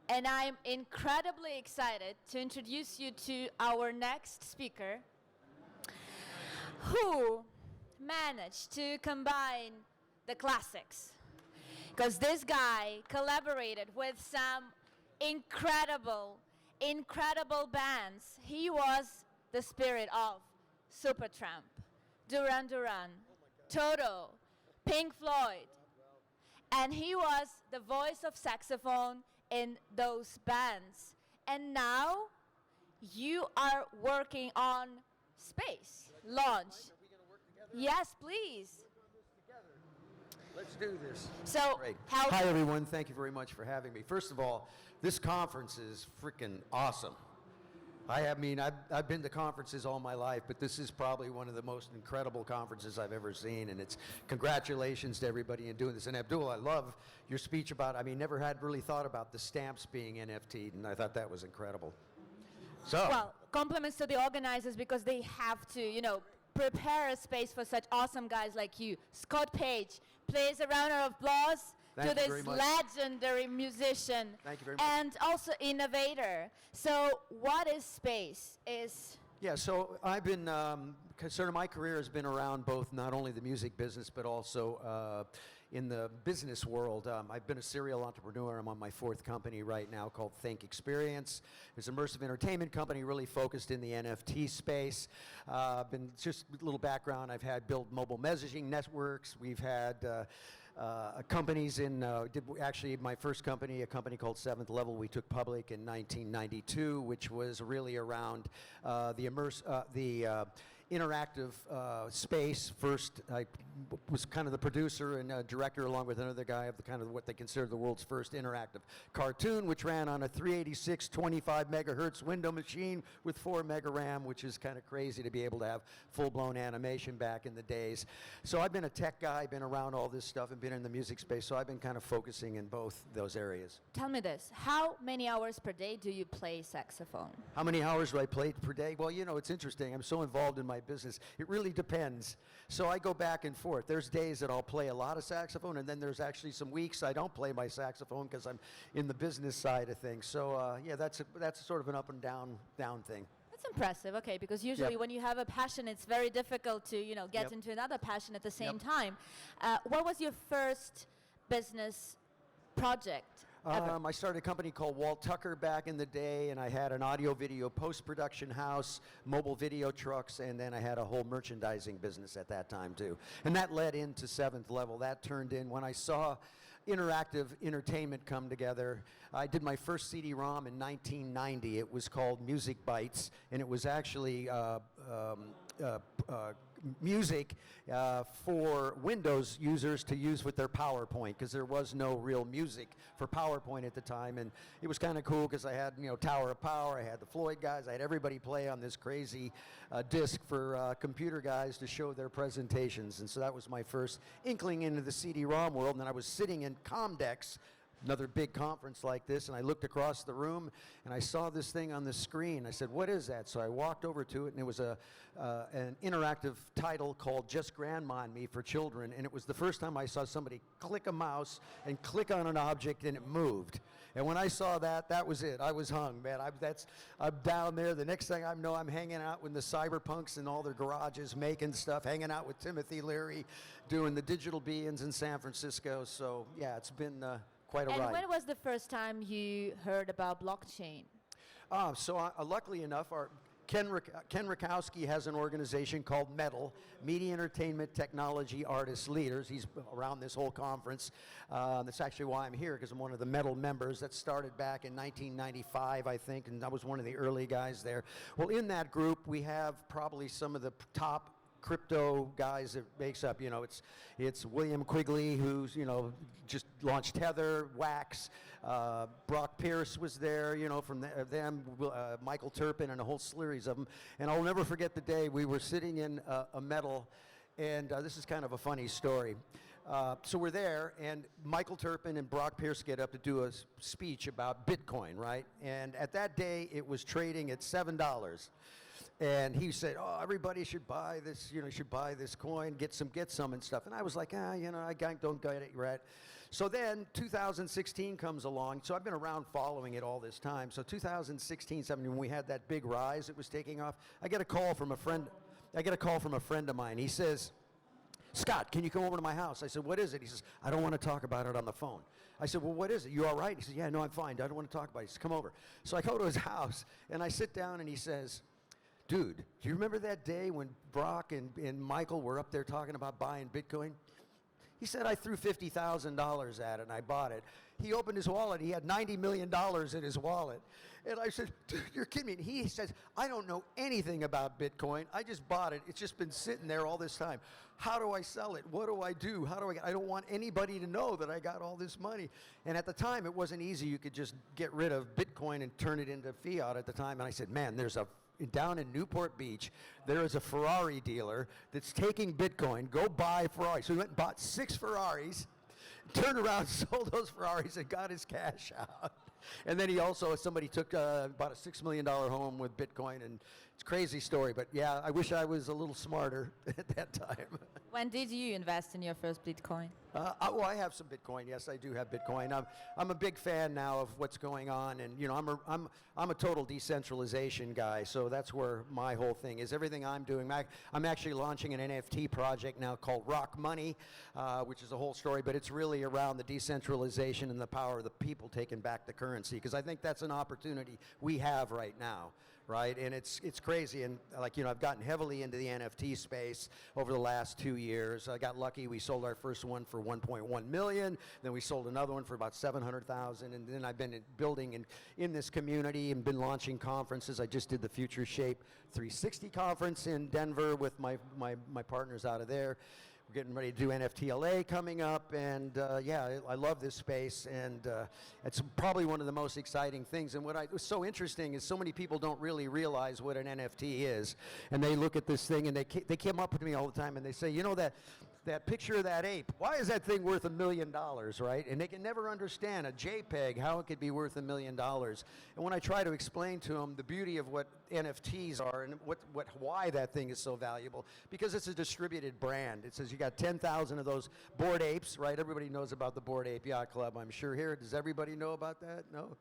And I'm incredibly excited to introduce you to our next speaker, who managed to combine the classics. Because this guy collaborated with some incredible, incredible bands. He was the spirit of Supertramp, Duran Duran, Toto, Pink Floyd. And he was the voice of saxophone in those bands. And now you are working on Space launch. Are we going to work together? Yes, please. Let's do this. So, Great. how Hi, everyone. Thank you very much for having me. First of all, this conference is freaking awesome. I've been to conferences all my life, but this is probably one of the most incredible conferences I've ever seen, and it's congratulations to everybody in doing this. And Abdul, I love your speech about, never had really thought about the stamps being NFT'd, and I thought that was incredible. So, Well, compliments to the organizers because they have to, prepare a space for such awesome guys like you. Scott Page, please a round of applause Thank to you very this much. legendary musician. Thank you very much. And also innovator. So what is Space? yeah, so I've been, sort of my career has been around both not only the music business, but also in the business world. I've been a serial entrepreneur. I'm on my fourth company right now called Think Experience. It's an immersive entertainment company really focused in the NFT space. Been just a little background. I've had built mobile messaging networks. We've had companies actually my first company, a company called Seventh Level, we took public in 1992, which was really around the interactive space. First, I was kind of the producer and director along with another guy of the kind of what they consider the world's first interactive cartoon, which ran on a 386 25 megahertz window machine with 4 mega RAM, which is kind of crazy to be able to have full-blown animation back in the days. So I've been a tech guy, been around all this stuff and been in the music space, so I've been kind of focusing in both those areas. Tell me this, how many hours per day do you play saxophone? How many hours do I play per day? Well, it's interesting. I'm so involved in my business. It really depends. So I go back and forth. There's days that I'll play a lot of saxophone, and then there's actually some weeks I don't play my saxophone because I'm in the business side of things. So yeah, that's sort of an up and down thing. That's impressive, okay, because usually Yep. when you have a passion, it's very difficult to, get Yep. into another passion at the same Yep. time. What was your first business project ever? I started a company called Walt Tucker back in the day, and I had an audio-video post-production house, mobile video trucks, and then I had a whole merchandising business at that time, too. And that led into Seventh Level. That turned in when I saw interactive entertainment come together. I did my first CD-ROM in 1990. It was called Music Bites, and it was actually music for Windows users to use with their PowerPoint, because there was no real music for PowerPoint at the time. And it was kind of cool because I had Tower of Power, I had the Floyd guys, I had everybody play on this crazy disc for computer guys to show their presentations. And so that was my first inkling into the CD-ROM world. And then I was sitting in Comdex, another big conference like this, and I looked across the room and I saw this thing on the screen. I said, what is that? So I walked over to it, and it was an interactive title called Just Grandma and Me for children, and it was the first time I saw somebody click a mouse and click on an object and it moved. And when I saw that, that was it. I was hung, man. I'm down there. The next thing I know, I'm hanging out with the cyberpunks in all their garages making stuff, hanging out with Timothy Leary, doing the digital be-ins in San Francisco. So yeah, it's been quite a ride. And when was the first time you heard about blockchain? Luckily enough, Ken Rakowski has an organization called METAL, Media Entertainment Technology Artists Leaders. He's around this whole conference. That's actually why I'm here, because I'm one of the METAL members. That started back in 1995, I think, and I was one of the early guys there. Well, in that group, we have probably some of the top crypto guys that makes up, it's William Quigley, who's, just launched Tether, Wax, Brock Pierce was there, from them, Michael Turpin, and a whole series of them. And I'll never forget the day we were sitting in a metal, and this is kind of a funny story. So we're there, and Michael Turpin and Brock Pierce get up to do a speech about Bitcoin, right? And at that day, it was trading at $7. And he said, oh, everybody should buy this, should buy this coin, get some and stuff. And I was like, I don't get it, right? So then 2016 comes along. So I've been around following it all this time. So 2016, 17, when we had that big rise that was taking off, I get a call from a friend. I get a call from a friend of mine. He says, Scott, can you come over to my house? I said, what is it? He says, I don't want to talk about it on the phone. I said, well, what is it? You all right? He says, yeah, no, I'm fine. I don't want to talk about it. He says, come over. So I go to his house, and I sit down, and he says, dude, do you remember that day when Brock and Michael were up there talking about buying Bitcoin? He said, I threw $50,000 at it, and I bought it. He opened his wallet. He had $90 million in his wallet. And I said, dude, you're kidding me. He says, I don't know anything about Bitcoin. I just bought it. It's just been sitting there all this time. How do I sell it? What do I do? How do I don't want anybody to know that I got all this money. And at the time, it wasn't easy. You could just get rid of Bitcoin and turn it into fiat at the time. And I said, man, down in Newport Beach, there is a Ferrari dealer that's taking Bitcoin. Go buy Ferrari. So he went and bought 6 Ferraris, turned around, sold those Ferraris, and got his cash out. And then he also, somebody took, bought a $6 million home with Bitcoin, and it's a crazy story. But yeah, I wish I was a little smarter at that time. When did you invest in your first Bitcoin? Well, I have some Bitcoin. Yes, I do have Bitcoin. I'm a big fan now of what's going on, and you know, I'm a total decentralization guy. So that's where my whole thing is. Everything I'm doing, I'm actually launching an NFT project now called Rock Money, which is a whole story, but it's really around the decentralization and the power of the people taking back the currency, because I think that's an opportunity we have right now. Right, and it's crazy, and like, you know, I've gotten heavily into the NFT space over the last 2 years. I got lucky; we sold our first one for 1.1 million. Then we sold another one for about 700,000, and then I've been building in this community and been launching conferences. I just did the Future Shape 360 conference in Denver with my partners out of there. We're getting ready to do NFTLA coming up, and yeah, I love this space, and it's probably one of the most exciting things. And what was so interesting is so many people don't really realize what an NFT is, and they look at this thing, and they come up with me all the time, and they say, you know, that picture of that ape, why is that thing worth $1 million, right? And they can never understand a JPEG, how it could be worth $1 million. And when I try to explain to them the beauty of what NFTs are and why that thing is so valuable, because it's a distributed brand. It says you got 10,000 of those Bored Apes, right? Everybody knows about the Bored Ape Yacht Club, I'm sure here. Does everybody know about that? No?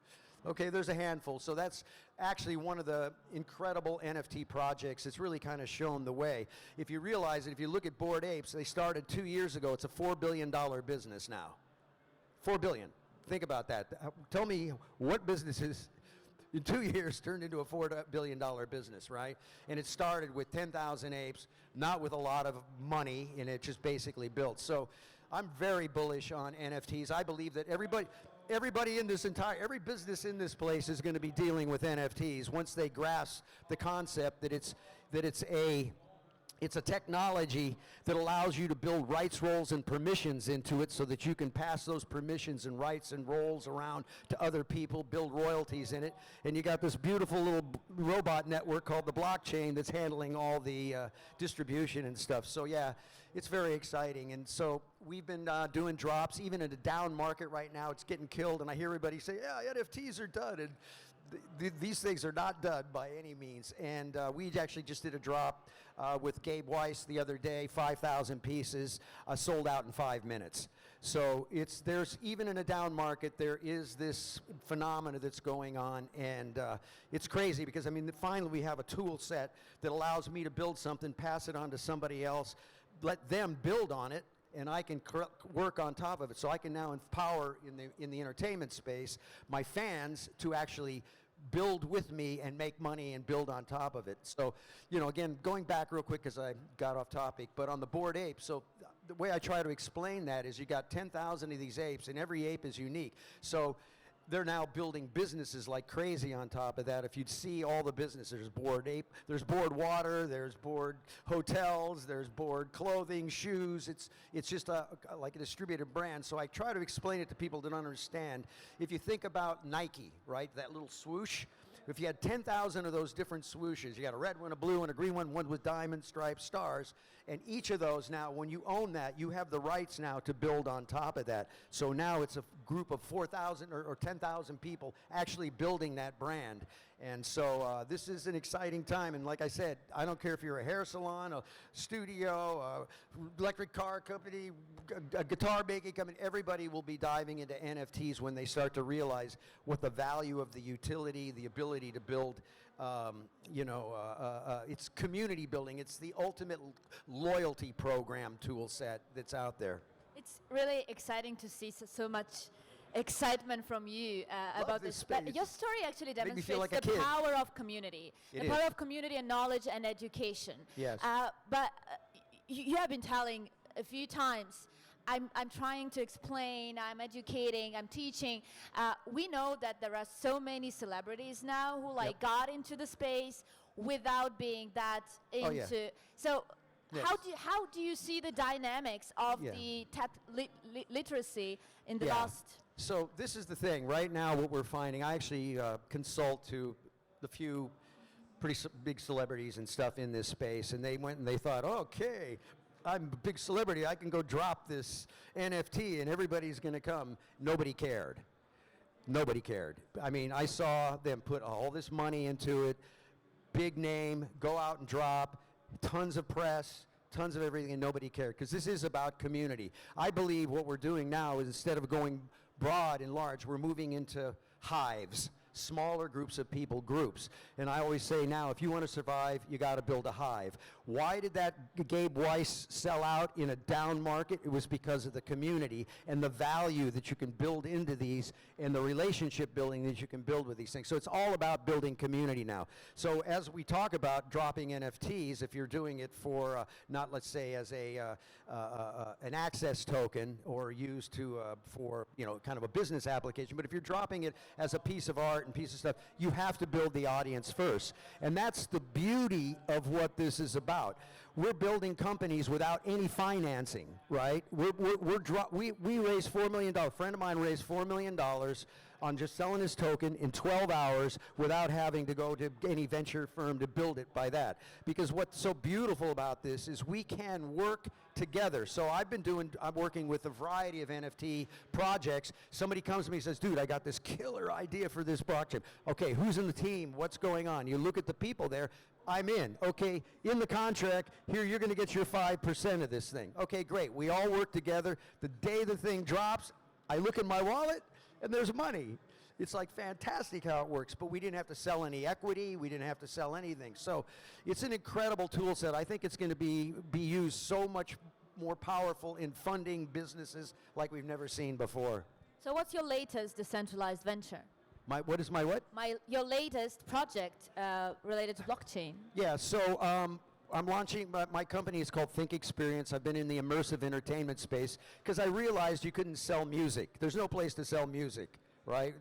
Okay, there's a handful. So that's actually one of the incredible NFT projects. It's really kind of shown the way. If you realize it, if you look at Bored Apes, they started 2 years ago. It's a $4 billion business now. $4 billion. Think about that. Tell me what businesses in 2 years turned into a $4 billion business, right? And it started with 10,000 apes, not with a lot of money, and it just basically built. So I'm very bullish on NFTs. I believe that everybody in this every business in this place is going to be dealing with NFTs once they grasp the concept that it's a technology that allows you to build rights, roles, and permissions into it so that you can pass those permissions and rights and roles around to other people, build royalties in it. And you got this beautiful little robot network called the blockchain that's handling all the distribution and stuff. So yeah, it's very exciting. And so we've been doing drops, even in a down market right now. It's getting killed, and I hear everybody say, yeah, NFTs are done. And these things are not done by any means. And we actually just did a drop with Gabe Weiss the other day, 5,000 pieces, sold out in 5 minutes. So there's even in a down market, there is this phenomena that's going on, and it's crazy because, I mean, finally we have a tool set that allows me to build something, pass it on to somebody else, let them build on it, and I can work on top of it. So I can now empower in the entertainment space my fans to actually build with me and make money and build on top of it. So, you know, again, going back real quick because I got off topic, but on the Bored Ape, so the way I try to explain that is you got 10,000 of these apes, and every ape is unique. So they're now building businesses like crazy on top of that. If you'd see all the businesses, there's Bored Ape, there's Bored Water, there's Bored Hotels, there's Bored Clothing, shoes. It's just like a distributed brand. So I try to explain it to people that don't understand. If you think about Nike, right, that little swoosh, if you had 10,000 of those different swooshes, you got a red one, a blue one, a green one with diamond stripes, stars, and each of those now, when you own that, you have the rights now to build on top of that. So now it's a group of 4,000 or 10,000 people actually building that brand. And so this is an exciting time. And like I said, I don't care if you're a hair salon, a studio, electric car company, a guitar making company, everybody will be diving into NFTs when they start to realize what the value of the utility, the ability to build, it's community building. It's the ultimate loyalty program tool set that's out there. It's really exciting to see so much excitement from you about this. Space. Your story actually Make me feel demonstrates like a the kid. power of community, the power of community and knowledge and education. Yes. But you have been telling a few times, I'm trying to explain, I'm educating, I'm teaching. We know that there are so many celebrities now who got into the space without being that into. Oh, yeah. So. Yes. How do you see the dynamics of the literacy in the last? So this is the thing. Right now, what we're finding, I actually consult to the few pretty big celebrities and stuff in this space, and they went and they thought, okay, I'm a big celebrity. I can go drop this NFT, and everybody's going to come. Nobody cared. Nobody cared. I mean, I saw them put all this money into it, big name, go out and drop. Tons of press, tons of everything, and nobody cared, because this is about community. I believe what we're doing now is, instead of going broad and large, we're moving into hives, smaller groups of people, groups. And I always say now, if you want to survive, you got to build a hive. Why did that Gabe Weiss sell out in a down market? It was because of the community and the value that you can build into these, and the relationship building that you can build with these things. So it's all about building community now. So as we talk about dropping NFTs, if you're doing it for not, let's say, as an access token or used to for kind of a business application, but if you're dropping it as a piece of art and piece of stuff, you have to build the audience first. And that's the beauty of what this is about. We're building companies without any financing, right? We raised $4 million. A friend of mine raised $4 million on just selling his token in 12 hours without having to go to any venture firm to build it by that. Because what's so beautiful about this is we can work together. So I'm working with a variety of NFT projects. Somebody comes to me and says, dude, I got this killer idea for this blockchain. Okay, who's in the team? What's going on? You look at the people there. I'm in. Okay, in the contract, here you're going to get your 5% of this thing. Okay, great. We all work together. The day the thing drops, I look in my wallet, and there's money. It's like fantastic how it works, but we didn't have to sell any equity. We didn't have to sell anything. So it's an incredible tool set. I think it's going to be used so much more powerful in funding businesses like we've never seen before. So what's your latest decentralized venture? What is my what? Your latest project related to blockchain. Yeah, so I'm launching, my company is called Think Experience. I've been in the immersive entertainment space because I realized you couldn't sell music. There's no place to sell music, right?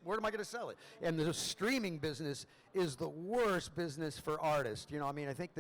Where am I going to sell it? And the streaming business is the worst business for artists. I think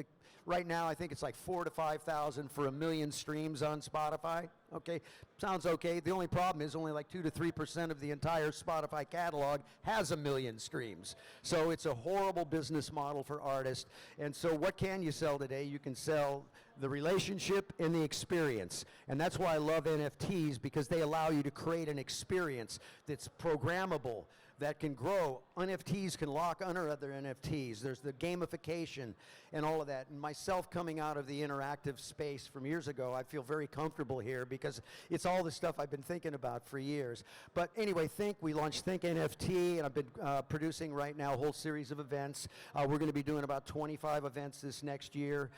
right now, I think it's like 4,000 to 5,000 for 1 million streams on Spotify. Okay, sounds okay. The only problem is only like 2 to 3% of the entire Spotify catalog has 1 million streams. So it's a horrible business model for artists. And so what can you sell today? You can sell the relationship and the experience. And that's why I love NFTs, because they allow you to create an experience that's programmable, that can grow. NFTs can lock under other NFTs. There's the gamification and all of that. And myself, coming out of the interactive space from years ago, I feel very comfortable here because it's all the stuff I've been thinking about for years. But anyway, we launched Think NFT, and I've been producing right now a whole series of events. We're going to be doing about 25 events this next year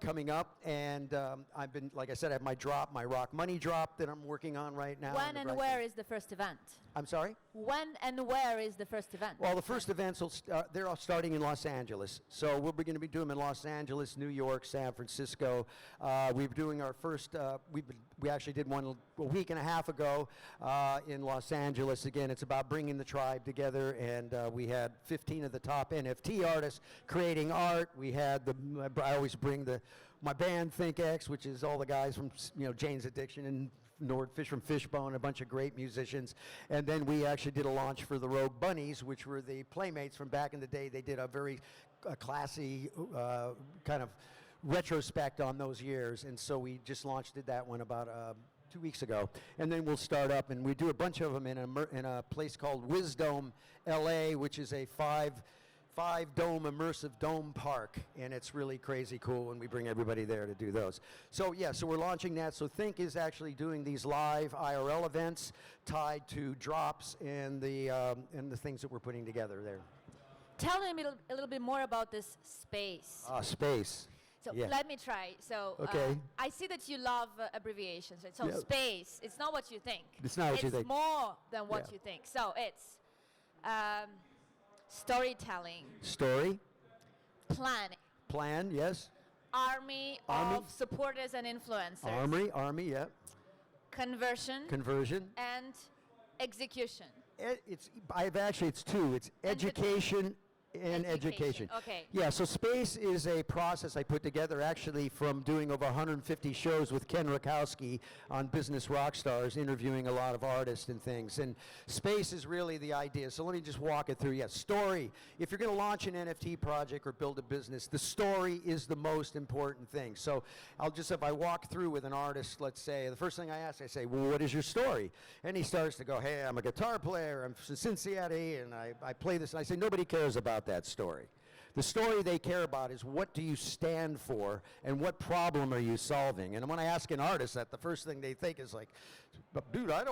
coming up. And I've been, like I said, I have my Rock Money drop that I'm working on right now. When and where is the first event? I'm sorry? When and where is the first event? Well, the first events, they're all starting in Los Angeles. So we're going to be doing them in Los Angeles, New York, San Francisco. We're doing our first, we actually did one a week and a half ago in Los Angeles. Again, it's about bringing the tribe together, and we had 15 of the top NFT artists creating art. We had I always bring my band ThinkX, which is all the guys from Jane's Addiction and Nordfish from Fishbone, a bunch of great musicians. And then we actually did a launch for the Rogue Bunnies, which were the Playmates from back in the day. They did a very classy kind of retrospect on those years. And so we just did that one about 2 weeks ago. And then we'll start up, and we do a bunch of them in a place called Wisdom, LA, which is a five-dome immersive dome park, and it's really crazy cool, and we bring everybody there to do those. So yeah, so we're launching that. So Think is actually doing these live IRL events tied to drops and the things that we're putting together there. Tell me a little bit more about this space. Space. So yeah. let me try. So okay. I see that you love abbreviations. Right? So yeah. Space, it's not what you think. It's not what you think. It's more than what yeah. you think. So it's storytelling. Story. Plan, yes. Army of supporters and influencers. Army, yeah. Conversion. And execution. It's two. It's education and education. Okay. Yeah, so Space is a process I put together actually from doing over 150 shows with Ken Rakowski on Business Rockstars, interviewing a lot of artists and things. And Space is really the idea. So let me just walk it through. Yeah, story. If you're going to launch an NFT project or build a business, the story is the most important thing. So if I walk through with an artist, let's say, the first thing I ask, I say, well, what is your story? And he starts to go, hey, I'm a guitar player, I'm from Cincinnati, and I play this. And I say, nobody cares about that story. The story they care about is what do you stand for and what problem are you solving? And when I ask an artist that, the first thing they think is like, dude, I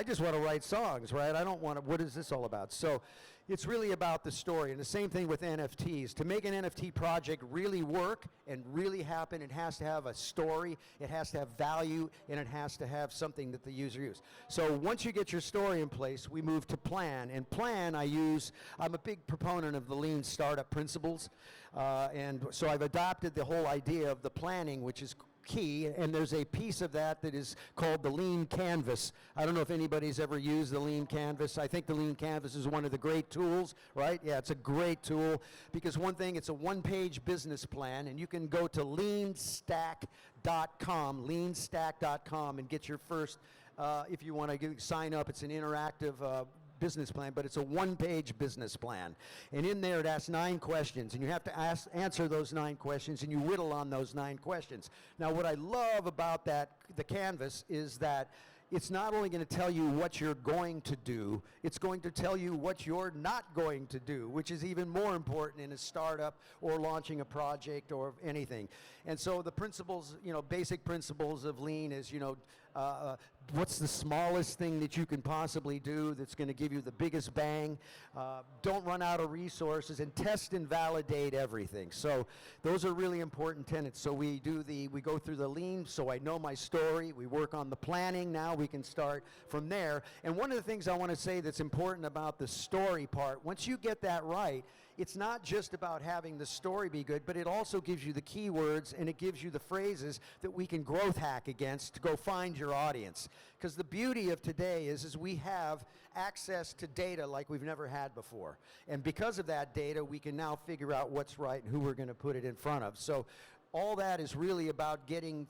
just want to write songs, right? I don't want to, what is this all about? So it's really about the story. And the same thing with NFTs. To make an NFT project really work and really happen, it has to have a story, it has to have value, and it has to have something that the user uses. So once you get your story in place, we move to plan. And plan, I'm a big proponent of the lean startup principles. And so I've adopted the whole idea of the planning, which is key, and there's a piece of that is called the lean canvas. I don't know if anybody's ever used the lean canvas. I think the lean canvas is one of the great tools, right? Yeah, it's a great tool because one thing, it's a one-page business plan, and you can go to leanstack.com, and get your first, if you want to sign up, it's an interactive business plan, but it's a one-page business plan. And in there, it asks 9 questions, and you have to answer those 9 questions, and you whittle on those 9 questions. Now, what I love about the canvas is that it's not only going to tell you what you're going to do, it's going to tell you what you're not going to do, which is even more important in a startup or launching a project or anything. And so the principles, basic principles of lean is, what's the smallest thing that you can possibly do that's going to give you the biggest bang? Don't run out of resources, and test and validate everything. So those are really important tenets. So we go through the lean, so I know my story. We work on the planning. Now we can start from there. And one of the things I want to say that's important about the story part, once you get that right, it's not just about having the story be good, but it also gives you the keywords and it gives you the phrases that we can growth hack against to go find your audience. Because the beauty of today is we have access to data like we've never had before. And because of that data, we can now figure out what's right and who we're going to put it in front of. So all that is really about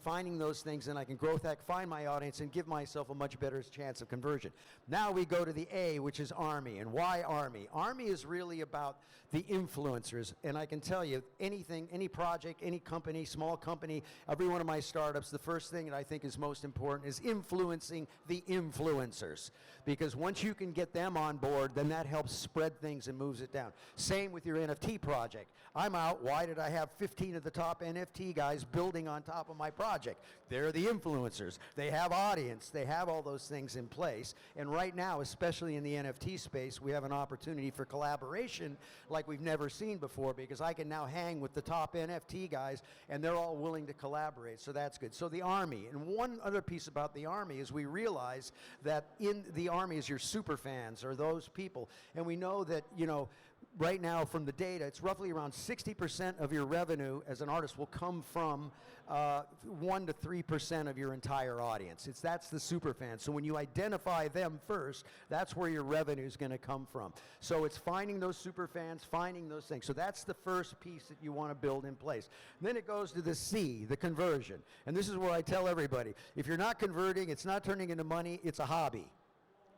finding those things, and I can growth hack, find my audience, and give myself a much better chance of conversion. Now we go to the A, which is Army. And why Army? Army is really about the influencers. And I can tell you, anything, any project, any company, small company, every one of my startups, the first thing that I think is most important is influencing the influencers. Because once you can get them on board, then that helps spread things and moves it down. Same with your NFT project. I'm out, why did I have 15 of the top NFT guys building on top of my project? They're the influencers. They have audience. They have all those things in place. And right now, especially in the NFT space, we have an opportunity for collaboration like we've never seen before, because I can now hang with the top NFT guys and they're all willing to collaborate. So that's good. So the Army. And one other piece about the Army is we realize that in the Army is your super fans, or those people. And we know that, right now from the data, it's roughly around 60% of your revenue as an artist will come from 1 to 3% of your entire audience. That's the super fan. So when you identify them first, that's where your revenue is going to come from. So it's finding those super fans, finding those things. So that's the first piece that you want to build in place. And then it goes to the C, the conversion. And this is where I tell everybody, if you're not converting, it's not turning into money, it's a hobby.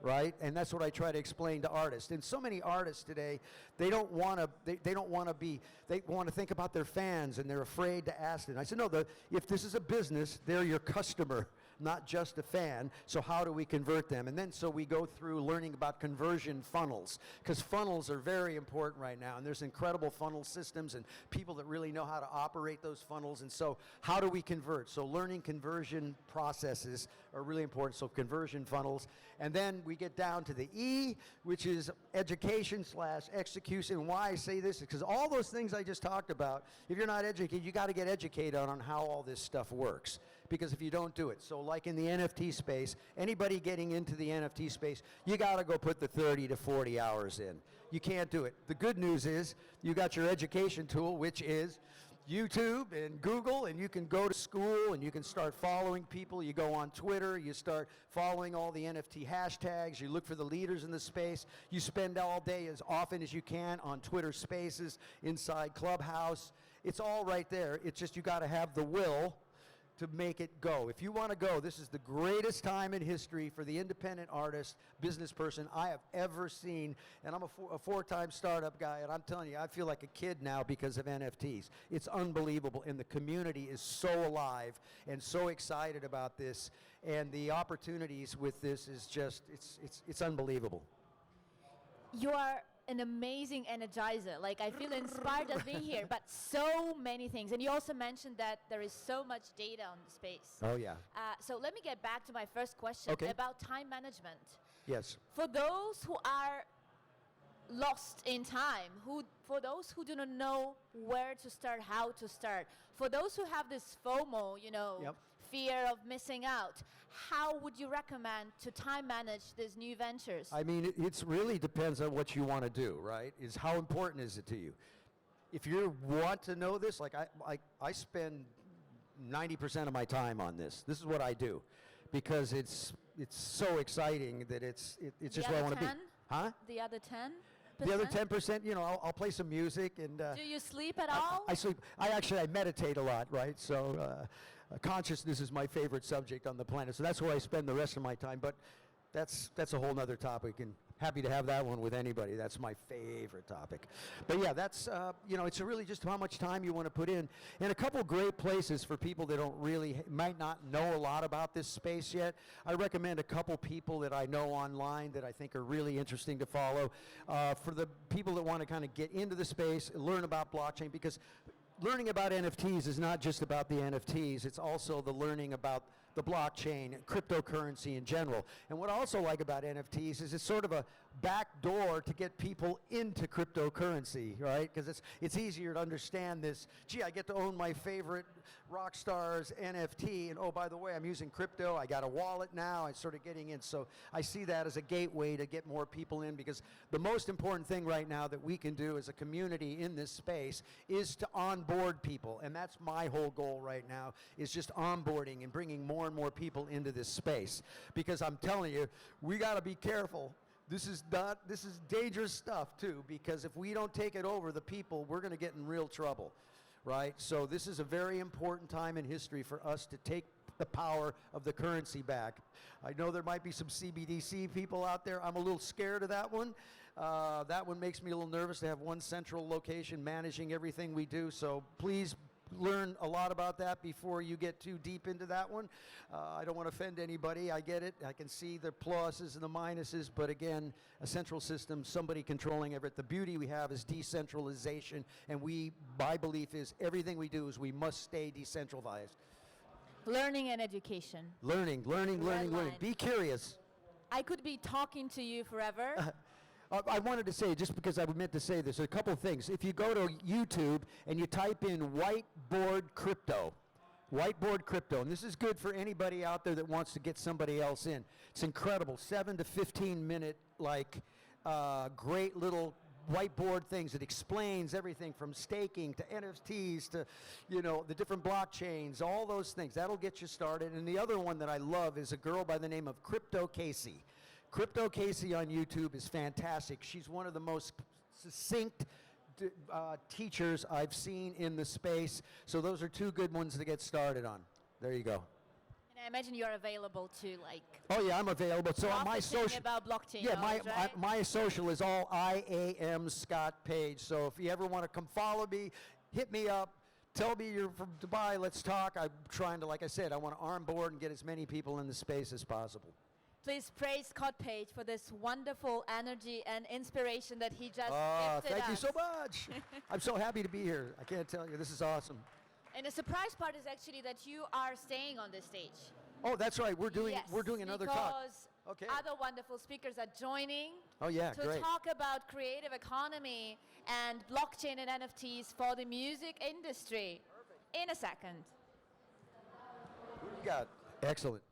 Right? And that's what I try to explain to artists. And so many artists today, they don't want to they want to think about their fans, and they're afraid to ask them. I said, no, if this is a business, they're your customer, not just a fan. So how do we convert them? And then so we go through learning about conversion funnels, because funnels are very important right now. And there's incredible funnel systems and people that really know how to operate those funnels. And so how do we convert? So learning conversion processes are really important. So conversion funnels. And then we get down to the E, which is education / execution. And why I say this is because all those things I just talked about, if you're not educated, you got to get educated on how all this stuff works. Because if you don't do it, so like in the NFT space, anybody getting into the NFT space, you got to go put the 30 to 40 hours in. You can't do it. The good news is you got your education tool, which is YouTube and Google, and you can go to school and you can start following people. You go on Twitter, you start following all the NFT hashtags, you look for the leaders in the space. You spend all day as often as you can on Twitter Spaces, inside Clubhouse. It's all right there. It's just you got to have the will to make it go. If you want to go, this is the greatest time in history for the independent artist, business person I have ever seen. And I'm a four-time startup guy, and I'm telling you, I feel like a kid now because of NFTs. It's unbelievable, and the community is so alive and so excited about this, and the opportunities with this is just, it's unbelievable. You are an amazing energizer. Like, I feel inspired just being here, but so many things. And you also mentioned that there is so much data on the space. Oh, yeah. So let me get back to my first question about time management. Yes. For those who are lost in time, for those who do not know where to start, how to start, for those who have this FOMO, fear of missing out, how would you recommend to time manage these new ventures? I mean, it really depends on what you want to do, right? Is how important is it to you? If you want to know this, like I spend 90% of my time on this. This is what I do, because it's so exciting that it's just where I want to be. Huh? The other 10%? The other 10%, I'll play some music and. Do you sleep at all? I sleep. I meditate a lot, right? So consciousness is my favorite subject on the planet. So that's where I spend the rest of my time. But that's a whole nother topic, and happy to have that one with anybody. That's my favorite topic. But yeah, that's, it's really just how much time you want to put in. And a couple great places for people that might not know a lot about this space yet. I recommend a couple people that I know online that I think are really interesting to follow. For the people that want to kind of get into the space, learn about blockchain, because learning about NFTs is not just about the NFTs, it's also the learning about the blockchain, cryptocurrency in general. And what I also like about NFTs is it's sort of a back door to get people into cryptocurrency, right? Because it's easier to understand this. Gee, I get to own my favorite rock star's NFT, and oh, by the way, I'm using crypto. I got a wallet now. I'm sort of getting in. So I see that as a gateway to get more people in, because the most important thing right now that we can do as a community in this space is to onboard people. And that's my whole goal right now, is just onboarding and bringing more and more people into this space. Because I'm telling you, we got to be careful. This is dangerous stuff too, because if we don't take it over, the people, we're going to get in real trouble, right? So this is a very important time in history for us to take the power of the currency back. I know there might be some CBDC people out there. I'm a little scared of that one. That one makes me a little nervous to have one central location managing everything we do. So please learn a lot about that before you get too deep into that one. I don't want to offend anybody. I get it. I can see the pluses and the minuses, but again, a central system, somebody controlling everything. The beauty we have is decentralization, and my belief is everything we do is we must stay decentralized. Learning and education. Learning. Be curious. I could be talking to you forever. I wanted to say, just because I meant to say this, a couple of things. If you go to YouTube and you type in whiteboard crypto, and this is good for anybody out there that wants to get somebody else in. It's incredible, 7 to 15 minute, great little whiteboard things that explains everything from staking to NFTs to, the different blockchains, all those things. That'll get you started. And the other one that I love is a girl by the name of Crypto Casey. Crypto Casey on YouTube is fantastic. She's one of the most succinct teachers I've seen in the space. So those are two good ones to get started on. There you go. And I imagine you're available to Oh yeah, I'm available. So on my social, about blockchain. yeah, right? my social is all IAM Scott Page. So if you ever want to come follow me, hit me up. Tell me you're from Dubai. Let's talk. I'm trying to, like I said, I want to arm board and get as many people in the space as possible. Please praise Scott Page for this wonderful energy and inspiration that he just gifted thank you us. so much. I'm so happy to be here. I can't tell you. This is awesome. And the surprise part is actually that you are staying on this stage. Oh, that's right. We're doing another talk. Because Okay. other wonderful speakers are joining Oh yeah, to great. talk about creative economy and blockchain and NFTs for the music industry. In a second. Who do you got? Excellent.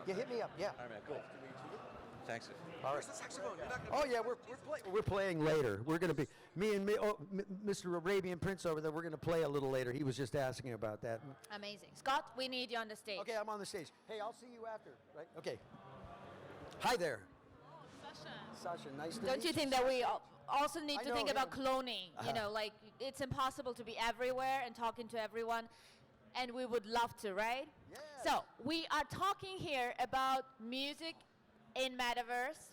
Yeah, hit me up. Yeah. All right, man, cool. Thanks. All right. Where's the saxophone? You're not Oh yeah, we're playing later. We're going to be Mr. Arabian Prince over there. We're going to play a little later. He was just asking about that. Amazing. Scott, we need you on the stage. Okay, I'm on the stage. Hey, I'll see you after. Right? Okay. Hi there. Sasha, nice to meet you. Don't you think that we also need to think about yeah. cloning? You know, like it's impossible to be everywhere and talking to everyone, and we would love to, right? Yes. So we are talking here about music in Metaverse,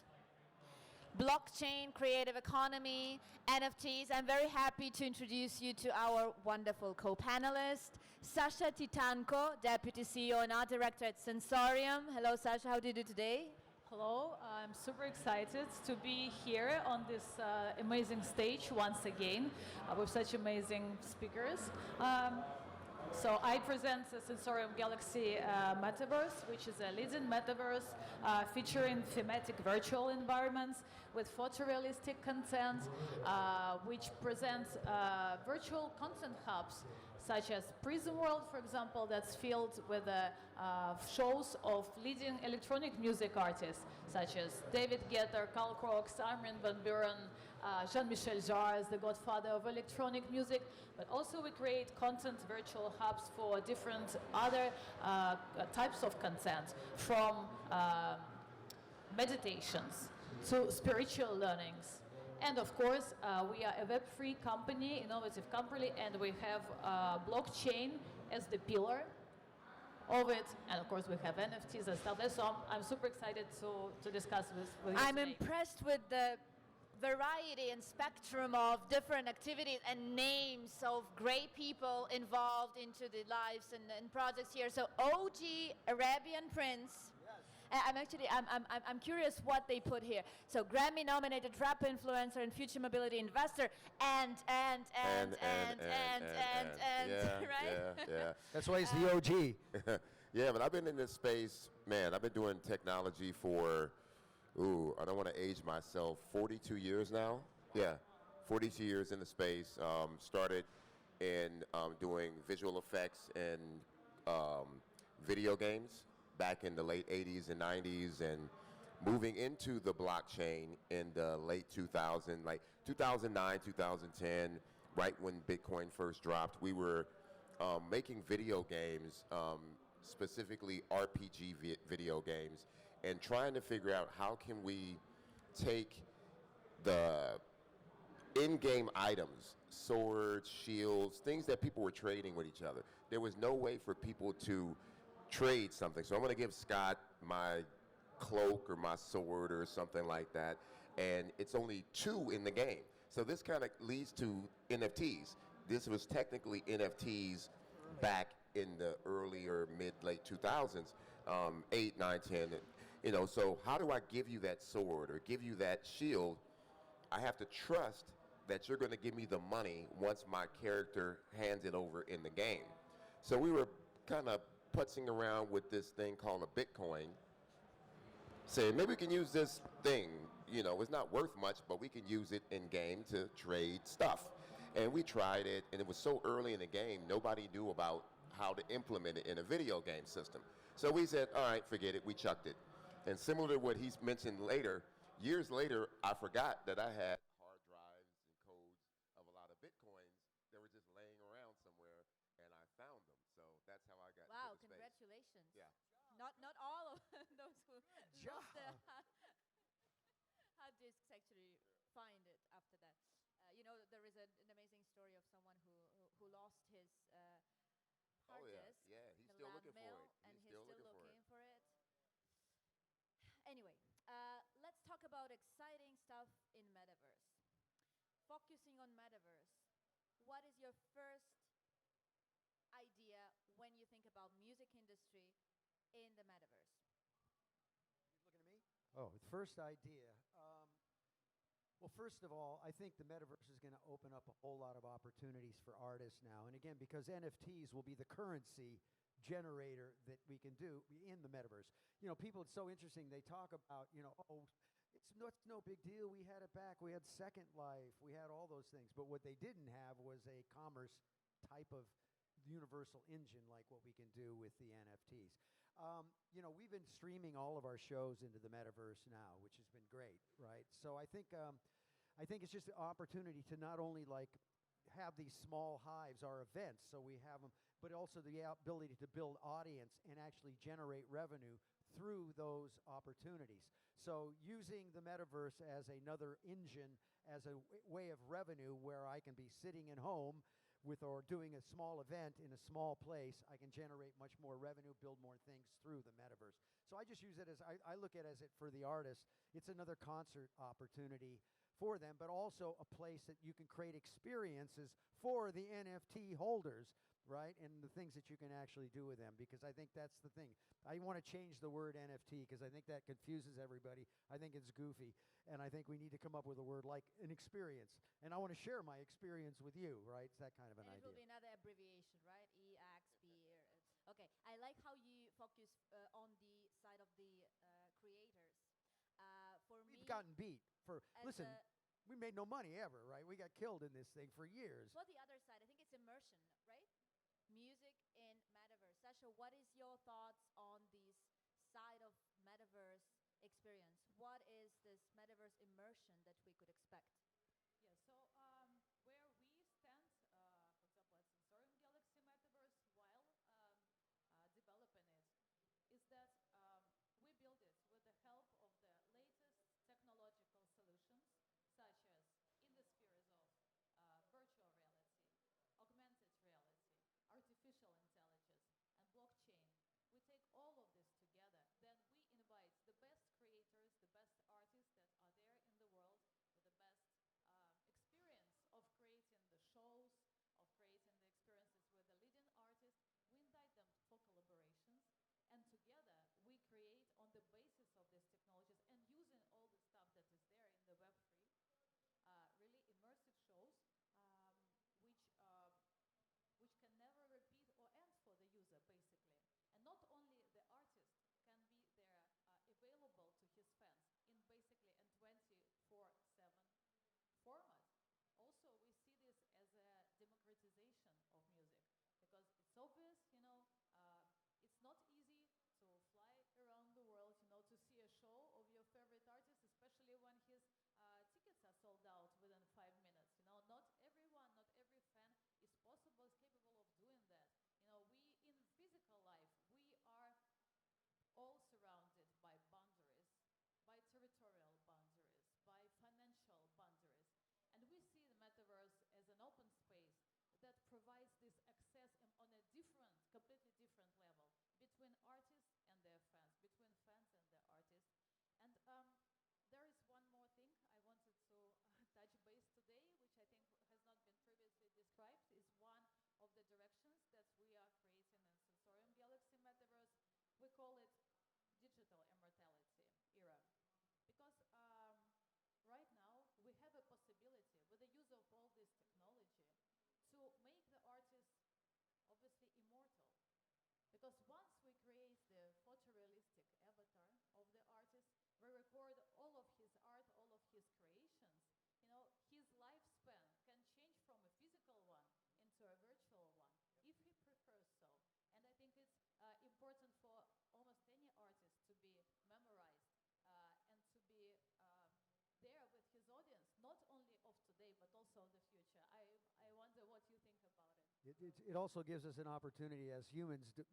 blockchain, creative economy, NFTs. I'm very happy to introduce you to our wonderful co-panelist, Sasha Titanko, Deputy CEO and Art Director at Sensorium. Hello, Sasha. How do you do today? Hello, I'm super excited to be here on this amazing stage once again with such amazing speakers. So I present the Sensorium Galaxy Metaverse, which is a leading metaverse featuring thematic virtual environments with photorealistic content, which presents virtual content hubs such as Prism World, for example, that's filled with shows of leading electronic music artists such as David Guetta, Carl Cox, Armin van Buuren, Jean-Michel Jarre, the godfather of electronic music, but also we create content virtual hubs for different other types of content, from meditations to spiritual learnings. And of course, we are a web-free company, innovative company, and we have blockchain as the pillar of it. And of course, we have NFTs and stuff. So I'm super excited to discuss with you I'm today. impressed with the variety and spectrum of different activities and names of great people involved into the lives and projects here. So OG Arabian Prince. I'm curious what they put here. So Grammy-nominated rap influencer and future mobility investor, and right? Yeah. That's why he's the OG. Yeah, but I've been in this space, man, I've been doing technology for, I don't want to age myself, 42 years now. Yeah, 42 years in the space. Started in doing visual effects and video games back in the late 80s and 90s, and moving into the blockchain in the late 2000s, like 2009, 2010, right when Bitcoin first dropped. We were making video games, specifically RPG video games, and trying to figure out how can we take the in-game items, swords, shields, things that people were trading with each other. There was no way for people to trade something. So I'm going to give Scott my cloak or my sword or something like that, and it's only 2 in the game. So this kind of leads to NFTs. This was technically NFTs back in the early or mid-late 2000s, 8, 9, 10. So how do I give you that sword or give you that shield? I have to trust that you're going to give me the money once my character hands it over in the game. So we were kind of putzing around with this thing called a Bitcoin, saying maybe we can use this thing. It's not worth much, but we can use it in game to trade stuff. And we tried it, and it was so early in the game, nobody knew about how to implement it in a video game system. So we said, all right, forget it, we chucked it. And similar to what he's mentioned later, years later, I forgot that I had Not all of those who job. lost their hard disks actually find it after that. You know, there is an amazing story of someone who lost his hard Oh yeah, disk. yeah. He's the still lab looking mail, for it. and He's he's still still looking for it. looking for it. Anyway, let's talk about exciting stuff in Metaverse. Focusing on Metaverse, what is your first idea when you think about music industry in the Metaverse? You looking at me? Oh, the first idea. Well, first of all, I think the metaverse is going to open up a whole lot of opportunities for artists now. And again, because NFTs will be the currency generator that we can do in the metaverse. You know, people, it's so interesting. They talk about, you know, oh, it's no big deal. We had it back. We had Second Life. We had all those things. But what they didn't have was a commerce type of universal engine like what we can do with the NFTs. You know, we've been streaming all of our shows into the metaverse now, which has been great, right? So I think it's just an opportunity to not only like have these small hives, our events, so we have them, but also the ability to build audience and actually generate revenue through those opportunities. So using the metaverse as another engine, as a way of revenue where I can be sitting at home with or doing a small event in a small place, I can generate much more revenue, build more things through the metaverse. So I just use it as, I look at it as it for the artists, it's another concert opportunity for them, but also a place that you can create experiences for the NFT holders, right? And the things that you can actually do with them, because I think that's the thing. I want to change the word NFT because I think that confuses everybody. I think it's goofy, and I think we need to come up with a word like an experience. And I want to share my experience with you, right? It's that kind of an And idea. it will be another abbreviation, right? EXP. Okay, I like how you focus on the side of the creators. For me, We've gotten beat for, as listen, a- we made no money ever, right? We got killed in this thing for years. for the other side, I think it's immersion, right? Music in Metaverse. Sasha, what is your thoughts on this side of Metaverse experience? What is this Metaverse immersion that we could expect? Yeah, so where we stand, for example, at Sensorium Galaxy Metaverse, while developing it, is that we build it with the help of the latest technological solutions, such as in the spheres of virtual reality, augmented reality, artificial intelligence, and blockchain. We take all of this together, then we invite the best creators, the best artists that are there in the world with the best experience of creating the shows, of creating the experiences with the leading artists. We invite them for collaborations, and together we create on the basis of these technologies and using all the stuff that is there in the Web3, really immersive shows, which can never repeat or end for the user, basically. And not only the artist can be there available to his fans in basically a 24/7 format. Also, we see this as a democratization of music, because it's obvious, you know, it's not easy to fly around the world, you know, to see a show of your favorite artist, especially when his tickets are sold out within 5 minutes. You know, not everyone, not every fan is capable of doing that. You know, we in physical life, we are all surrounded by boundaries, by territorial boundaries, by financial boundaries. And we see the metaverse as an open space that provides this access on a different, completely different level between artists and their fans, between fans and their artists. And there is one more thing I wanted to touch base today, which I think has not been previously described, is one of the directions that we are creating in Sensorium Galaxy Metaverse. We call it digital immortality era. Because right now we have a possibility with the use of all this technology to make the artist obviously immortal. Because once we create the photorealistic avatar of the artist, we record all of his art, all of his creations. You know, his lifespan can change from a physical one into a virtual one, if he prefers so. And I think it's important for almost any artist to be memorized and to be there with his audience, not only of today, but also of the future. I wonder what you think about it. It also gives us an opportunity as humans to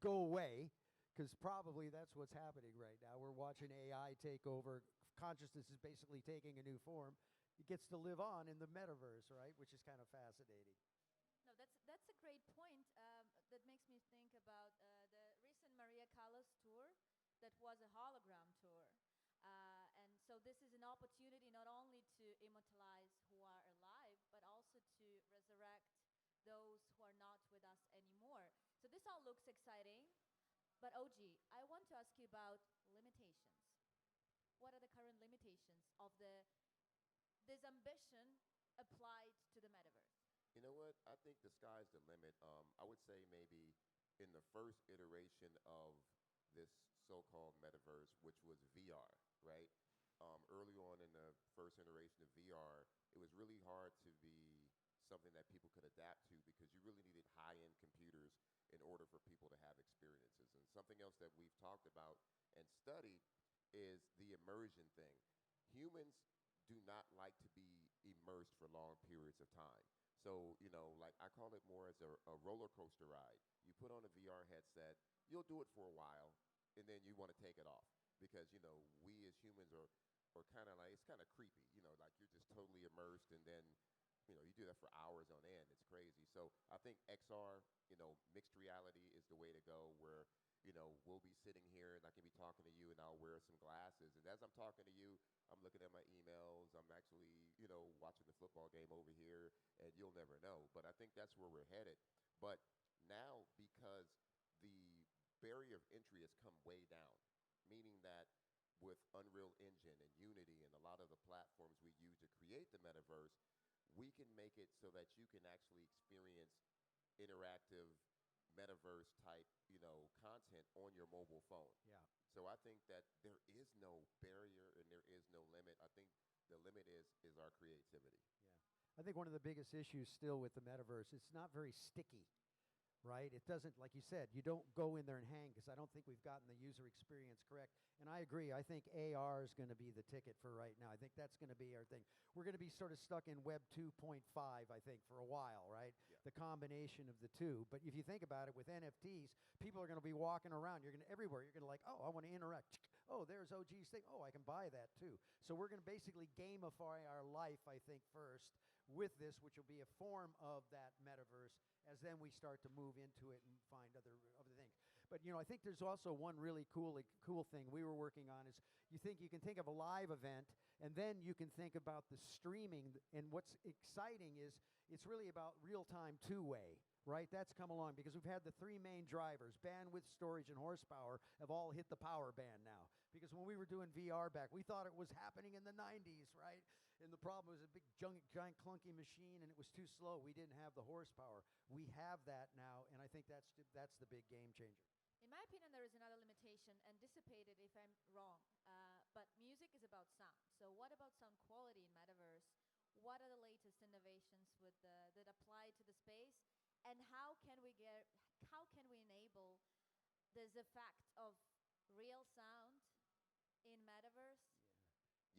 go away, because probably that's what's happening right now. We're watching AI take over. Consciousness is basically taking a new form. It gets to live on in the metaverse, right? Which is kind of fascinating. No, that's a great point. That makes me think about the recent Maria Callas tour that was a hologram tour. And so this is an opportunity not only to immortalize who are alive, but also to resurrect those who are not with us anymore. So this all looks exciting, but OG, I want to ask you about limitations. What are the current limitations of this ambition applied to the metaverse? You know what? I think the sky's the limit. I would say maybe in the first iteration of this so-called metaverse, which was VR, right? Early on in the first iteration of VR, it was really hard to be something that people could adapt to because you really needed high-end computers in order for people to have experiences. And something else that we've talked about and studied is the immersion thing. Humans do not like to be immersed for long periods of time. So, you know, like I call it more as a roller coaster ride. You put on a VR headset, you'll do it for a while, and then you want to take it off. Because, you know, we as humans are kind of like, it's kind of creepy, you know, like you're just totally immersed and then, you know, you do that for hours on end. It's crazy. So I think XR, you know, mixed reality is the way to go where, you know, we'll be sitting here and I can be talking to you and I'll wear some glasses. And as I'm talking to you, I'm looking at my emails. I'm actually, you know, watching the football game over here, and you'll never know. But I think that's where we're headed. But now, because the barrier of entry has come way down, meaning that with Unreal Engine and Unity and a lot of the platforms we use to create the metaverse, we can make it so that you can actually experience interactive metaverse type, you know, content on your mobile phone. Yeah. So I think that there is no barrier and there is no limit. I think the limit is our creativity. Yeah. I think one of the biggest issues still with the metaverse, it's not very sticky, right? It doesn't, like you said, you don't go in there and hang because I don't think we've gotten the user experience correct. And I agree. I think AR is going to be the ticket for right now. I think that's going to be our thing. We're going to be sort of stuck in Web 2.5, I think, for a while, right? Yeah. The combination of the two. But if you think about it, with NFTs, people are going to be walking around. You're going to everywhere. You're going to like, oh, I want to interact. Oh, there's OG's thing. Oh, I can buy that too. So we're going to basically gamify our life, I think, first with this, which will be a form of that metaverse, as then we start to move into it and find other things. But, you know, I think there's also one really cool thing we were working on is you can think of a live event, and then you can think about the streaming. And what's exciting is it's really about real-time two-way. Right, that's come along because we've had the three main drivers, bandwidth, storage, and horsepower, have all hit the power band now. Because when we were doing VR back, we thought it was happening in the 90s, right? And the problem was a big, giant, clunky machine, and it was too slow. We didn't have the horsepower. We have that now, and I think that's the big game changer. In my opinion, there is another limitation, and dissipate it if I'm wrong. But music is about sound. So what about sound quality in Metaverse? What are the latest innovations that apply to the space? And how can we enable this effect of real sound in Metaverse?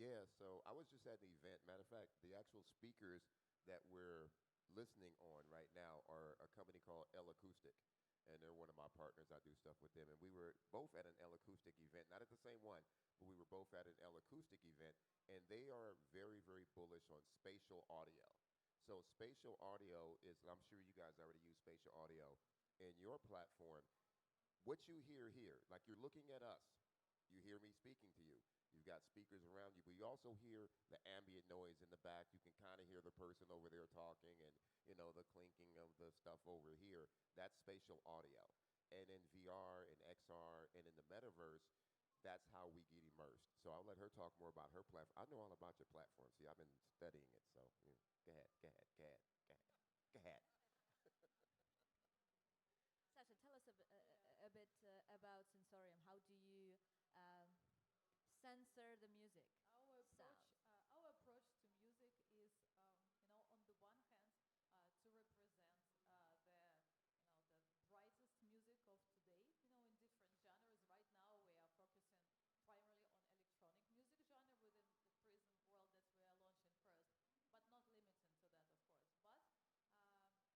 Yeah, so I was just at the event. Matter of fact, the actual speakers that we're listening on right now are a company called L Acoustic. And they're one of my partners. I do stuff with them. And we were both at an L Acoustic event, not at the same one, but we were both at an L Acoustic event. And they are very, very bullish on spatial audio. So spatial audio is, I'm sure you guys already use spatial audio in your platform. What you hear here, like you're looking at us, you hear me speaking to you. You've got speakers around you, but you also hear the ambient noise in the back. You can kind of hear the person over there talking and, you know, the clinking of the stuff over here. That's spatial audio. And in VR and XR and in the metaverse, that's how we get immersed. So I'll let her talk more about her platform. I know all about your platform. See, I've been studying it, so go ahead. Sasha, tell us a bit about Sensorium. How do you censor the music? Our approach to music is, you know, on the one hand, to represent the brightest music of today, you know, in different genres. Right now, we are focusing primarily on electronic music genre within the Prism world that we are launching first, but not limiting to that, of course.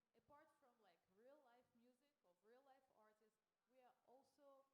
But apart from like real life music of real life artists, we are also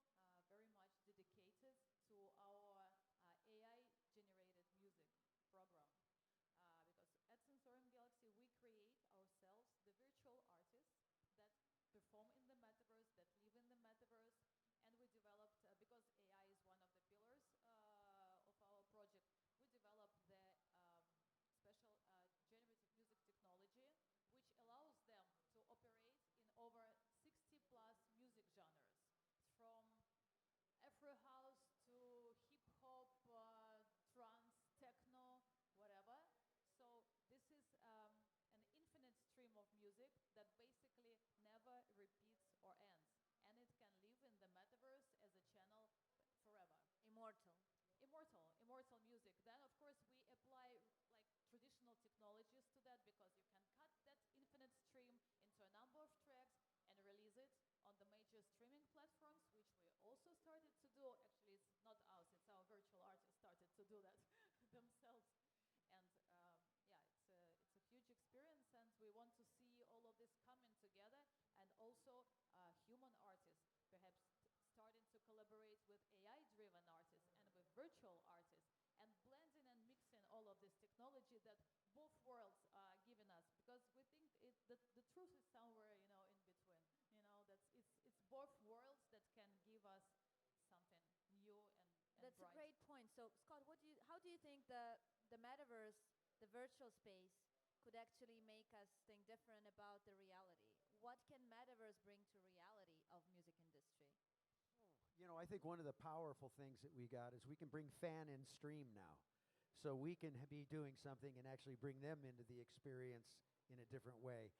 music that basically never repeats or ends. And it can live in the metaverse as a channel forever. Immortal. Immortal music. Then, of course, we apply like traditional technologies to that because you can cut that infinite stream into a number of tracks and release it on the major streaming platforms, which we also started to do. Actually, it's not us; it's our virtual artists started to do that themselves. And yeah, it's a huge experience, and we want to see all of this coming together, and also human artists, perhaps starting to collaborate with AI-driven artists and with virtual artists, and blending and mixing all of this technology that both worlds are giving us, because we think the truth is somewhere, in between. It's both worlds that can give us something new and That's bright. a great point. So, Scott, how do you think the metaverse, the virtual space, could actually make us think different about the reality? What can metaverse bring to reality of music industry? I think one of the powerful things that we got is we can bring fan and stream now. So we can be doing something and actually bring them into the experience in a different way.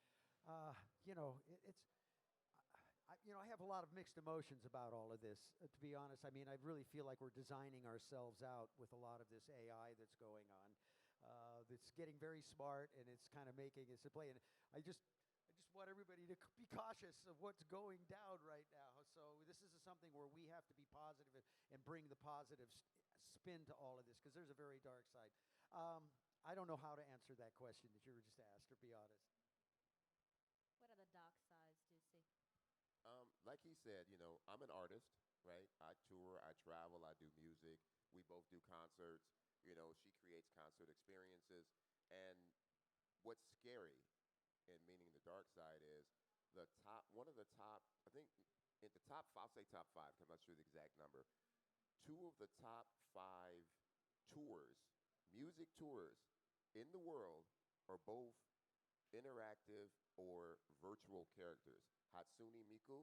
I have a lot of mixed emotions about all of this, to be honest. I mean, I really feel like we're designing ourselves out with a lot of this AI that's going on. That's getting very smart, and it's kind of making us a play. And I just want everybody to be cautious of what's going down right now. So this is something where we have to be positive and bring the positive spin to all of this, because there's a very dark side. I don't know how to answer that question that you were just asked, to be honest. What are the dark sides, do you see? Like he said, I'm an artist, right? I tour, I travel, I do music. We both do concerts. She creates concert experiences. And what's scary, and meaning the dark side, is one of the top, I think, in the top, I'll say top 5, because I'm not sure the exact number. 2 of the top 5 tours, music tours in the world, are both interactive or virtual characters. Hatsune Miku,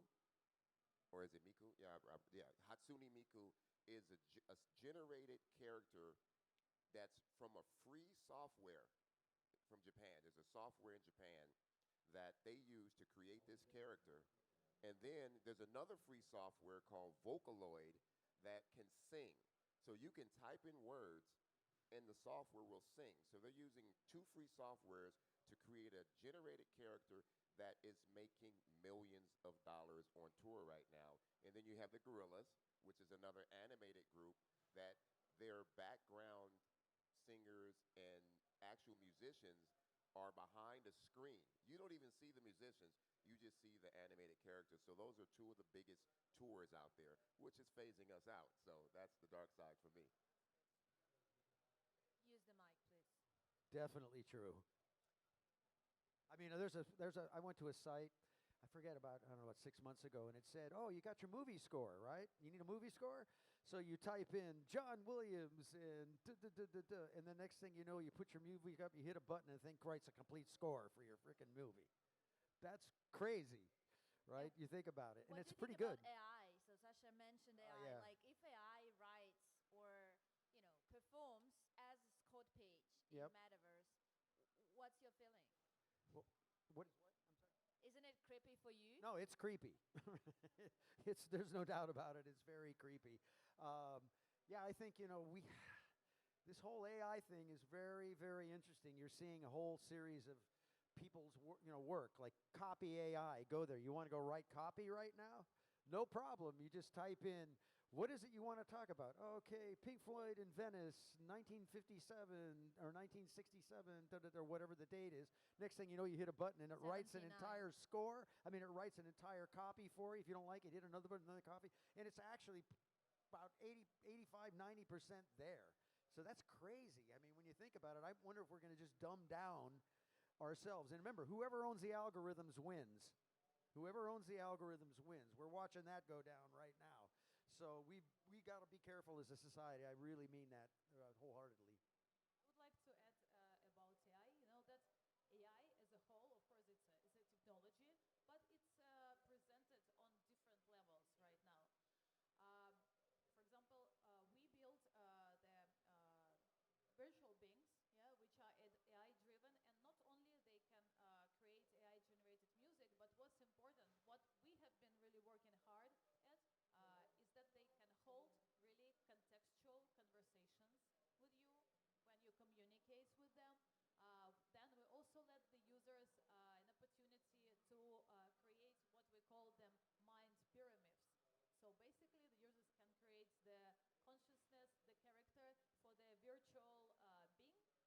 or is it Miku? Yeah. Hatsune Miku is a generated character that's from a free software from Japan. There's a software in Japan that they use to create this character. And then there's another free software called Vocaloid that can sing. So you can type in words and the software will sing. So they're using 2 free softwares to create a generated character that is making millions of dollars on tour right now. And then you have the Gorillas, which is another animated group that their background singers and actual musicians are behind a screen. You don't even see the musicians, you just see the animated characters. So those are 2 of the biggest tours out there, which is phasing us out. So that's the dark side for me. Use the mic, please. Definitely true. I mean, I went to a site, I forget about 6 months ago, and it said, oh, you got your movie score, right? You need a movie score? So you type in John Williams and and the next thing you know, you put your movie up, you hit a button, and the thing writes a complete score for your freaking movie. That's crazy, right? Yeah. You think about it, and What it's do you pretty think good. about AI? So Sasha mentioned AI. yeah. Like if AI writes or performs as Scott Page in Yep. Metaverse, what's your feeling? Well, what is what? I'm sorry. Isn't it creepy for you? No, it's creepy. There's no doubt about it. It's very creepy. Yeah, I think this whole AI thing is very, very interesting. You're seeing a whole series of people's work, like copy AI. Go there. You want to go write copy right now? No problem. You just type in, what is it you want to talk about? Okay, Pink Floyd in Venice, 1957 or 1967, or whatever the date is. Next thing you know, you hit a button and it writes an 79. entire score. I mean, it writes an entire copy for you. If you don't like it, hit another button, another copy. And it's actually about 80, 85, 90% there. So that's crazy. I mean, when you think about it, I wonder if we're going to just dumb down ourselves. And remember, whoever owns the algorithms wins. Whoever owns the algorithms wins. We're watching that go down right now. So we got to be careful as a society. I really mean that wholeheartedly. I would like to add about AI. That AI as a whole, of course, it's a technology, but it's presented on different levels right now. For example, we built the virtual beings, which are AI-driven, and not only they can create AI-generated So basically, the users can create the consciousness, the character for the virtual being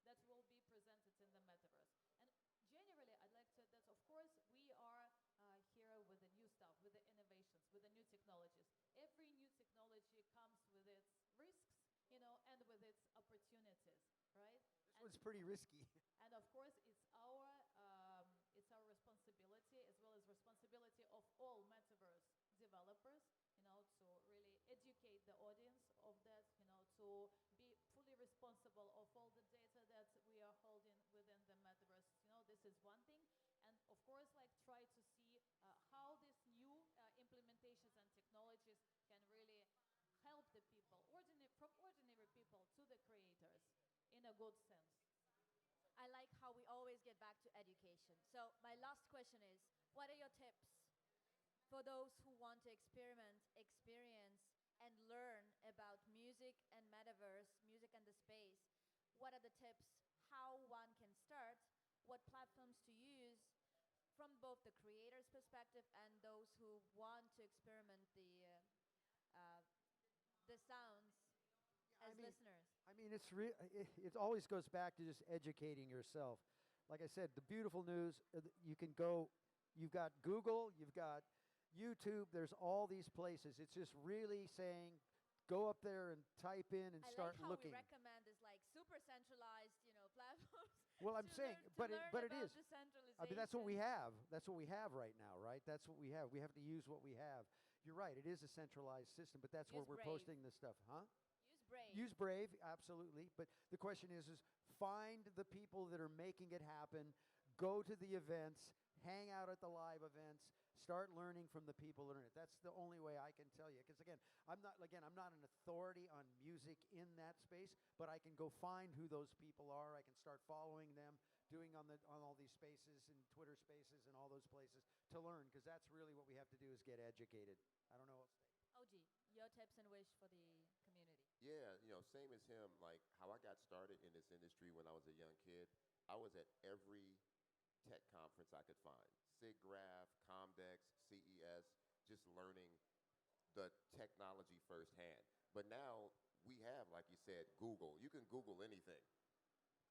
that will be presented in the metaverse. And generally, I'd like to add that, of course, we are here with the new stuff, with the innovations, with the new technologies. Every new technology comes with its risks, and with its opportunities, right? This one's pretty risky. And of course, it's our responsibility as well as responsibility of all metaverse developers, to really educate the audience of that, to be fully responsible of all the data that we are holding within the metaverse. This is one thing. And of course, try to see how these new implementations and technologies can really help the people, from ordinary people to the creators, in a good sense. I like how we always get back to education. So my last question is, what are your tips for those who want to experiment, experience, and learn about music and metaverse, music and the space? What are the tips, how one can start, what platforms to use from both the creator's perspective and those who want to experiment the sounds as listeners? I mean, it always goes back to just educating yourself. Like I said, the beautiful news, you can go, you've got Google, you've got YouTube, there's all these places. It's just really saying, go up there and type in and start looking. I like how we recommend this super centralized, platforms. Well, I'm saying, but it is. I mean, that's what we have. That's what we have right now, right? That's what we have. We have to use what we have. You're right. It is a centralized system, but that's where we're posting this stuff, huh? Brave. Use Brave, absolutely. But the question is find the people that are making it happen, go to the events, hang out at the live events, start learning from the people that are in it. That's the only way I can tell you. Because again, I'm not an authority on music in that space, but I can go find who those people are. I can start following them, doing on all these spaces and Twitter spaces and all those places to learn. Because that's really what we have to do is get educated. I don't know what else to say. OG, your tips and wish for the community. Yeah, same as him. Like how I got started in this industry when I was a young kid, I was at every tech conference I could find. SIGGRAPH, Comdex, CES, just learning the technology firsthand. But now we have, like you said, Google. You can Google anything,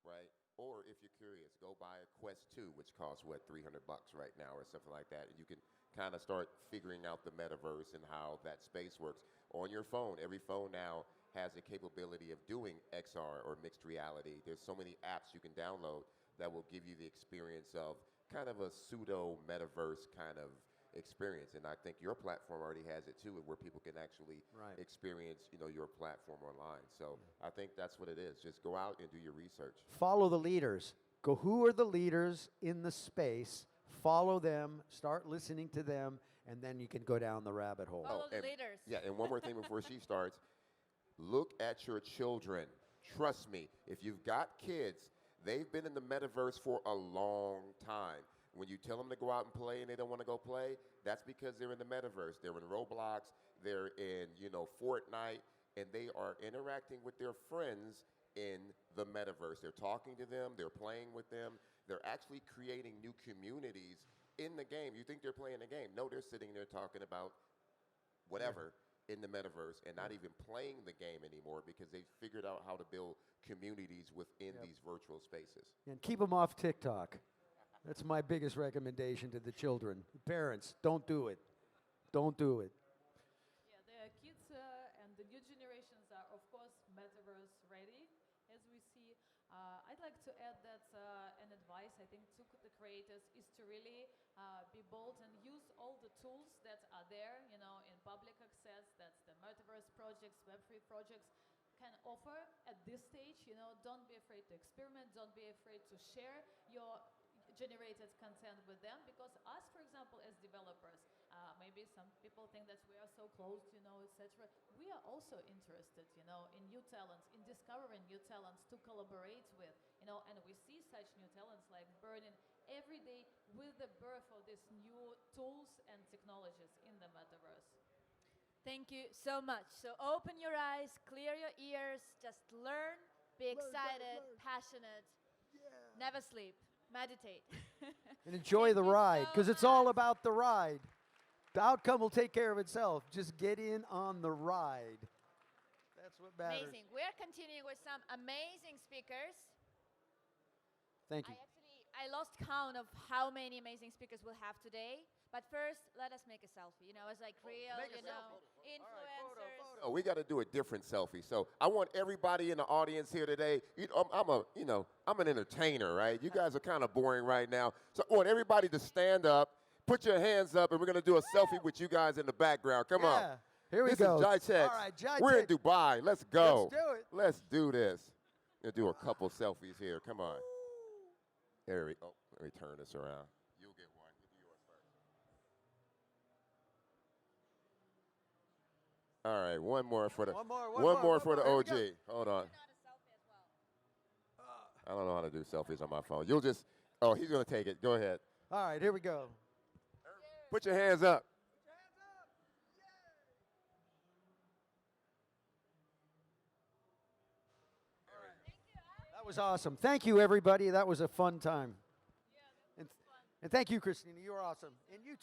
right? Or if you're curious, go buy a Quest 2, which costs, $300 right now or something like that. And you can kind of start figuring out the metaverse and how that space works. On your phone, every phone now has the capability of doing XR or mixed reality. There's so many apps you can download that will give you the experience of kind of a pseudo metaverse kind of experience. And I think your platform already has it too, where people can actually experience, your platform online. So I think that's what it is. Just go out and do your research. Follow the leaders. Go, who are the leaders in the space? Follow them, start listening to them, and then you can go down the rabbit hole. Follow the leaders. Yeah, and one more thing before she starts. Look at your children. Trust me, if you've got kids, they've been in the metaverse for a long time. When you tell them to go out and play and they don't want to go play, that's because they're in the metaverse. They're in Roblox, they're in, Fortnite, and they are interacting with their friends in the metaverse. They're talking to them, they're playing with them, they're actually creating new communities in the game. You think they're playing the game. No, they're sitting there talking about whatever in the metaverse and not even playing the game anymore because they've figured out how to build communities within these virtual spaces. And keep them off TikTok. That's my biggest recommendation to the children. Parents, don't do it. Don't do it. Yeah, the kids and the new generations are, of course, metaverse ready, as we see. I'd like to add that an advice, I think, to the creators is to really be bold and use all the tools that are there, in public access, that the metaverse projects, Web3 projects can offer at this stage. Don't be afraid to experiment. Don't be afraid to share your generated content with them, because us, for example, as developers, maybe some people think that we are so closed, etc. We are also interested, in new talents, in discovering new talents to collaborate with, and we see such new talents like burning every day with the birth of these new tools and technologies in the metaverse. Thank you so much. So open your eyes, clear your ears, just learn, be excited, passionate, never sleep. Meditate. And enjoy the ride, because it's all about the ride. The outcome will take care of itself. Just get in on the ride. That's what matters. Amazing. We're continuing with some amazing speakers. Thank you. I lost count of how many amazing speakers we'll have today. But first, let us make a selfie. You know, it's like real, make a you know, selfie. influencers. Oh, we got to do a different selfie. So I want everybody in the audience here today. I'm an entertainer, right? You guys are kind of boring right now. So I want everybody to stand up, put your hands up, and we're going to do a selfie with you guys in the background. Come on. Here we This go. is Jai-Tex. All right, Jai-Tex. We're in Dubai. Let's go. Let's do it. Let's do this. We'll do a couple selfies here. Come on. There we go. Let me turn this around. You'll get one. You do yours first. All right, one more for the One more for the Here we OG. go. Hold on. I don't know how to do selfies on my phone. You'll just. Oh, he's gonna take it. Go ahead. All right, here we go. Put your hands up. That was awesome. Thank you, everybody. That was a fun time. And thank you, Christina. You were awesome. And you too.